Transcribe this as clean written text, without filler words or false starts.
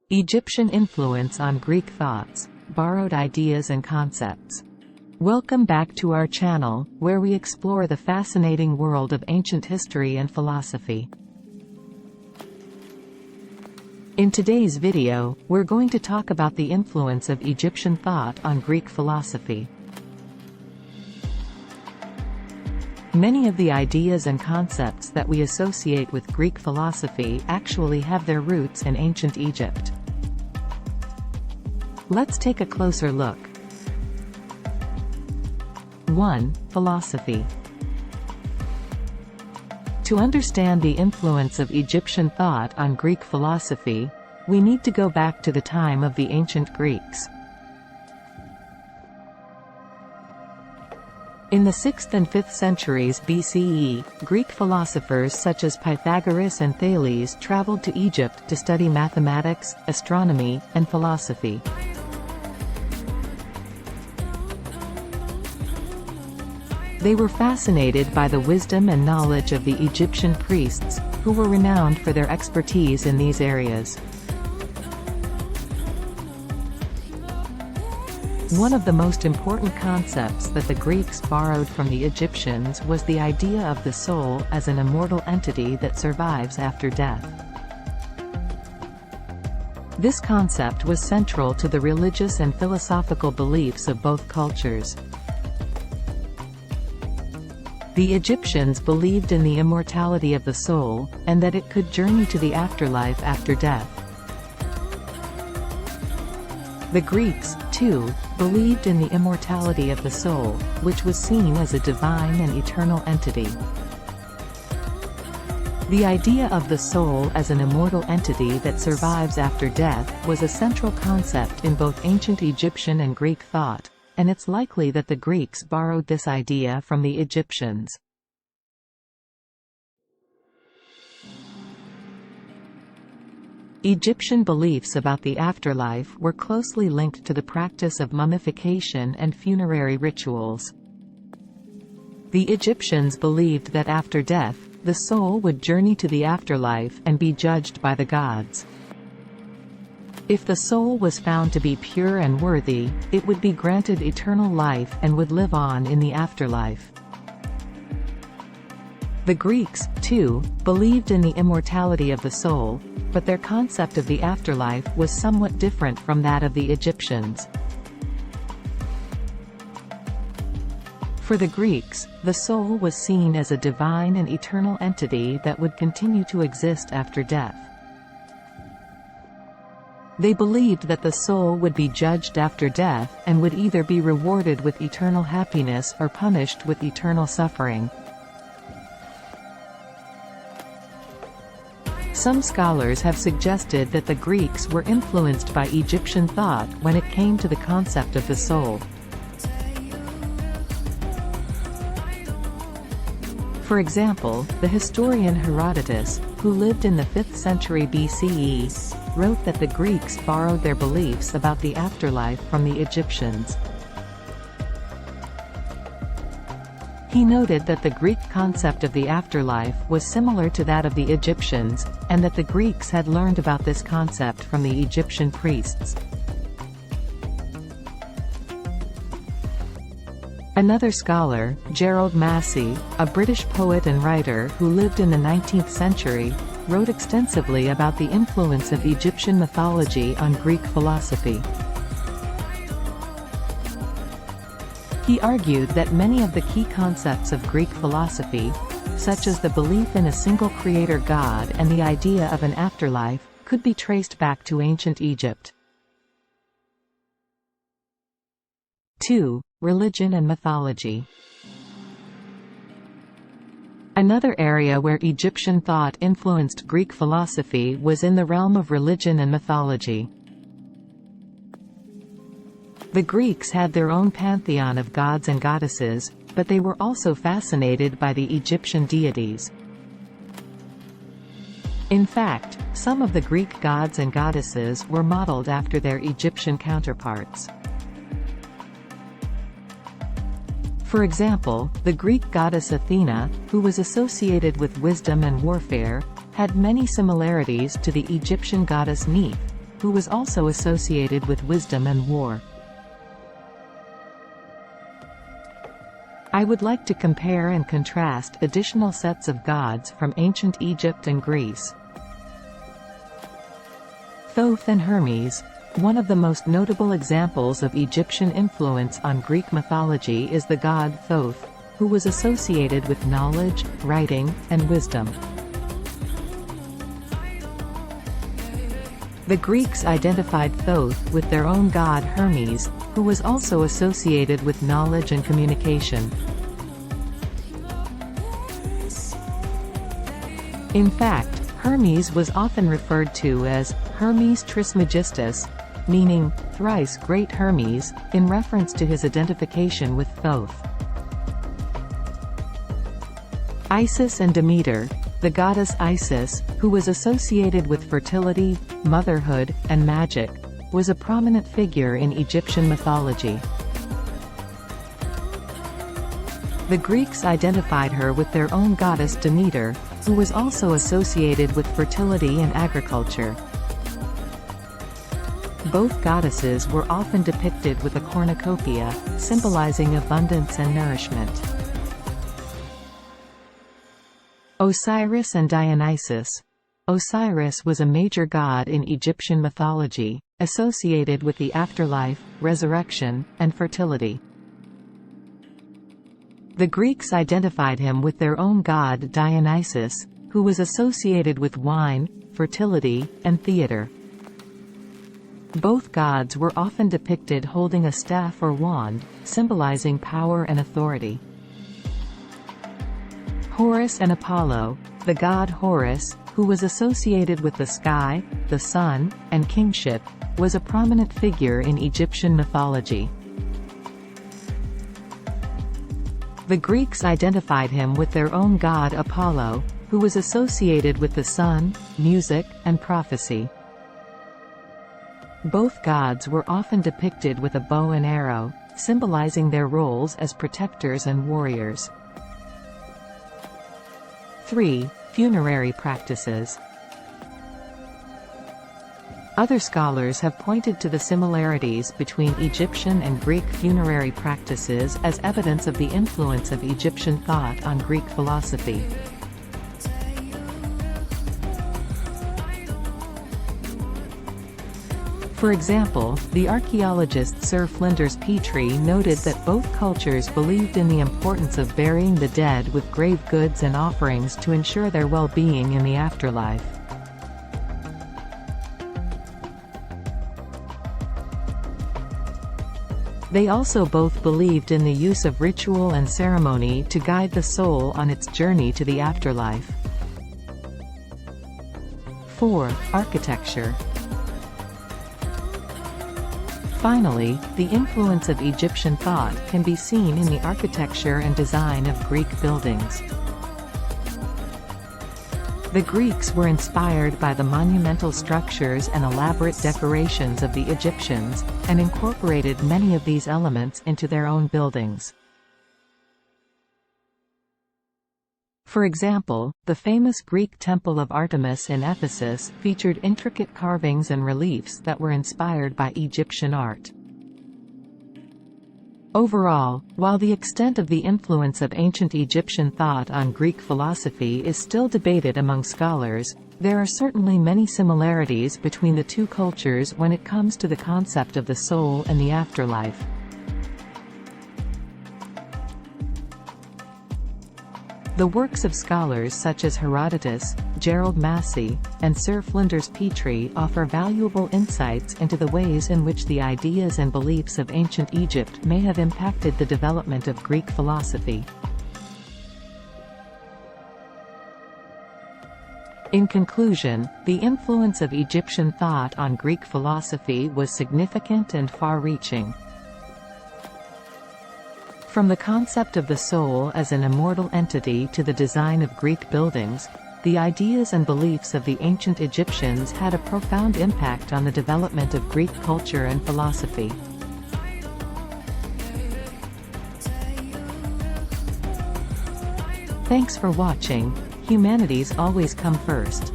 Egyptian influence on Greek thoughts, borrowed ideas and concepts. Welcome back to our channel, where we explore the fascinating world of ancient history and philosophy. In today's video, we're going to talk about the influence of Egyptian thought on Greek philosophy. Many of the ideas and concepts that we associate with Greek philosophy actually have their roots in ancient Egypt. Let's take a closer look. 1. Philosophy. To understand the influence of Egyptian thought on Greek philosophy, we need to go back to the time of the ancient Greeks. In the 6th and 5th centuries BCE, Greek philosophers such as Pythagoras and Thales traveled to Egypt to study mathematics, astronomy, and philosophy. They were fascinated by the wisdom and knowledge of the Egyptian priests, who were renowned for their expertise in these areas. One of the most important concepts that the Greeks borrowed from the Egyptians was the idea of the soul as an immortal entity that survives after death. This concept was central to the religious and philosophical beliefs of both cultures. The Egyptians believed in the immortality of the soul, and that it could journey to the afterlife after death. The Greeks, too, believed in the immortality of the soul, which was seen as a divine and eternal entity. The idea of the soul as an immortal entity that survives after death was a central concept in both ancient Egyptian and Greek thought, and it's likely that the Greeks borrowed this idea from the Egyptians. Egyptian beliefs about the afterlife were closely linked to the practice of mummification and funerary rituals. The Egyptians believed that after death, the soul would journey to the afterlife and be judged by the gods. If the soul was found to be pure and worthy, it would be granted eternal life and would live on in the afterlife. The Greeks, too, believed in the immortality of the soul, but their concept of the afterlife was somewhat different from that of the Egyptians. For the Greeks, the soul was seen as a divine and eternal entity that would continue to exist after death. They believed that the soul would be judged after death and would either be rewarded with eternal happiness or punished with eternal suffering. Some scholars have suggested that the Greeks were influenced by Egyptian thought when it came to the concept of the soul. For example, the historian Herodotus, who lived in the 5th century BCE, wrote that the Greeks borrowed their beliefs about the afterlife from the Egyptians. He noted that the Greek concept of the afterlife was similar to that of the Egyptians, and that the Greeks had learned about this concept from the Egyptian priests. Another scholar, Gerald Massey, a British poet and writer who lived in the 19th century, wrote extensively about the influence of Egyptian mythology on Greek philosophy. He argued that many of the key concepts of Greek philosophy, such as the belief in a single creator god and the idea of an afterlife, could be traced back to ancient Egypt. 2. Religion and mythology. Another area where Egyptian thought influenced Greek philosophy was in the realm of religion and mythology. The Greeks had their own pantheon of gods and goddesses, but they were also fascinated by the Egyptian deities. In fact, some of the Greek gods and goddesses were modeled after their Egyptian counterparts. For example, the Greek goddess Athena, who was associated with wisdom and warfare, had many similarities to the Egyptian goddess Neith, who was also associated with wisdom and war. I would like to compare and contrast additional sets of gods from ancient Egypt and Greece. Thoth and Hermes. One of the most notable examples of Egyptian influence on Greek mythology is the god Thoth, who was associated with knowledge, writing, and wisdom. The Greeks identified Thoth with their own god Hermes, who was also associated with knowledge and communication. In fact, Hermes was often referred to as Hermes Trismegistus, meaning thrice great Hermes, in reference to his identification with Thoth. Isis and Demeter. The goddess Isis, who was associated with fertility, motherhood, and magic, was a prominent figure in Egyptian mythology. The Greeks identified her with their own goddess Demeter, who was also associated with fertility and agriculture. Both goddesses were often depicted with a cornucopia, symbolizing abundance and nourishment. Osiris and Dionysus. Osiris was a major god in Egyptian mythology, associated with the afterlife, resurrection, and fertility. The Greeks identified him with their own god Dionysus, who was associated with wine, fertility, and theater. Both gods were often depicted holding a staff or wand, symbolizing power and authority. Horus and Apollo. The god Horus, who was associated with the sky, the sun, and kingship, was a prominent figure in Egyptian mythology. The Greeks identified him with their own god Apollo, who was associated with the sun, music, and prophecy. Both gods were often depicted with a bow and arrow, symbolizing their roles as protectors and warriors. 3. Funerary practices. Other scholars have pointed to the similarities between Egyptian and Greek funerary practices as evidence of the influence of Egyptian thought on Greek philosophy. For example, the archaeologist Sir Flinders Petrie noted that both cultures believed in the importance of burying the dead with grave goods and offerings to ensure their well-being in the afterlife. They also both believed in the use of ritual and ceremony to guide the soul on its journey to the afterlife. 4. Architecture. Finally, the influence of Egyptian thought can be seen in the architecture and design of Greek buildings. The Greeks were inspired by the monumental structures and elaborate decorations of the Egyptians, and incorporated many of these elements into their own buildings. For example, the famous Greek Temple of Artemis in Ephesus featured intricate carvings and reliefs that were inspired by Egyptian art. Overall, while the extent of the influence of ancient Egyptian thought on Greek philosophy is still debated among scholars, there are certainly many similarities between the two cultures when it comes to the concept of the soul and the afterlife. The works of scholars such as Herodotus, Gerald Massey, and Sir Flinders Petrie offer valuable insights into the ways in which the ideas and beliefs of ancient Egypt may have impacted the development of Greek philosophy. In conclusion, the influence of Egyptian thought on Greek philosophy was significant and far-reaching. From the concept of the soul as an immortal entity to the design of Greek buildings, the ideas and beliefs of the ancient Egyptians had a profound impact on the development of Greek culture and philosophy. Thanks for watching. Humanities always come first.